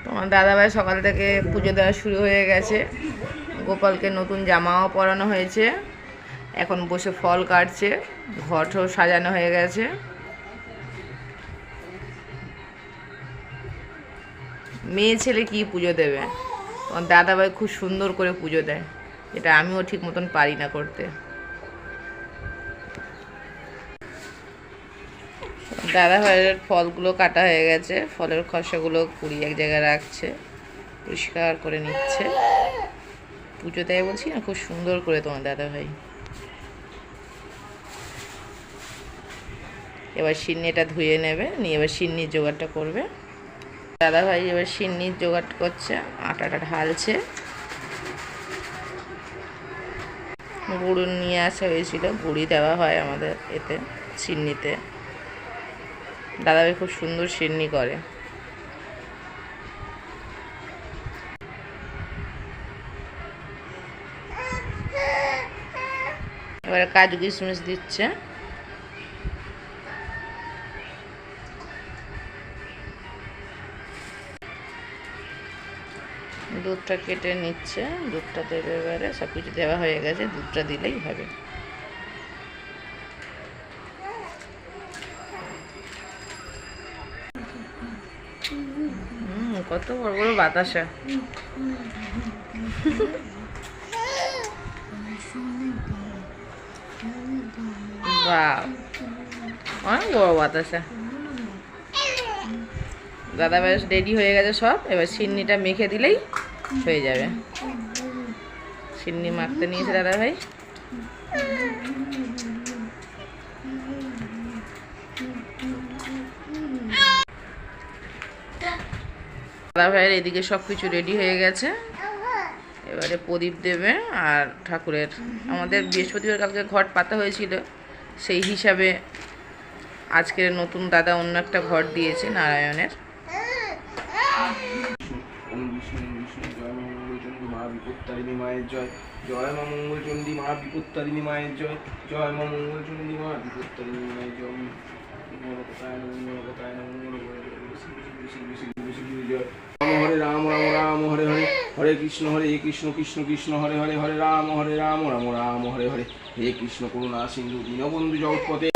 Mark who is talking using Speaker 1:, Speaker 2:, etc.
Speaker 1: তোমার দাদাভাই সকাল থেকে পুজো দেওয়া শুরু হয়ে গেছে। গোপালকে নতুন জামাও পরানো হয়েছে, এখন বসে ফল কাটছে, ঘরও সাজানো হয়ে গেছে। মেয়ে ছেলে কি পুজো দেবে, তোমার দাদাভাই খুব সুন্দর করে পুজো দেয়, এটা আমিও ঠিক মতন পারি না করতে। দাদাভাইয়ের ফলগুলো কাটা হয়ে গেছে, ফলের খসাগুলো কুড়ি এক জায়গায় রাখছে, পরিষ্কার করে নিচ্ছে। পুজো দেয় বলছি না, খুব সুন্দর করে তোমার দাদাভাই। এবার সিন্নিটা ধুয়ে নেবে, নিয়ে এবার সিন্নির জোগাড়টা করবে। দাদাভাই এবার সিন্নির জোগাড় করছে, আটাটা ঢালছে। গুড় নিয়ে আসা হয়েছিল, গুড়ি দেওয়া হয় আমাদের এতে সিন্নিতে। দাদাভাই খুব সুন্দর সিন্নি করে। এবারে কাজু কিশমিশ দিচ্ছে। দুধটা কেটে নিচ্ছে, দুধটা দেবে। এবারে সব কিছু দেওয়া হয়ে গেছে, দুধটা দিলেই হবে। কত বড় বড় বাতাসা! বাহ, অনেক বড় বাতাসা। দাদাভাই রেডি হয়ে গেছে সব, এবার সিন্নিটা মেখে দিলেই হয়ে যাবে। সিন্নি মাখতে নিয়েছে দাদাভাই। দাদাভাইয়ের এদিকে সব কিছু রেডি হয়ে গেছে, এবারে প্রদীপ দেবে। আর ঠাকুরের আমাদের বৃহস্পতিবার কালকে ঘট পাতা হয়েছিল, সেই হিসাবে আজকের নতুন দাদা অন্য একটা ঘট দিয়েছে নারায়ণের।
Speaker 2: বিপত্তারিণী মায়ের জয়, জয় মা মঙ্গলচণ্ডী মা বিপত্তারিণী মায়ের জয়, জয় মা মঙ্গলচণ্ডী মা বিপত্তারিণী মায়ের জয়। হরে রাম রাম রাম হরে হরে, হরে কৃষ্ণ কৃষ্ণ কৃষ্ণ হরে হরে, হরে রাম রাম রাম রাম হরে হরে, হে কৃষ্ণ করুণা সিন্ধু দীনবন্ধু জগৎপতে।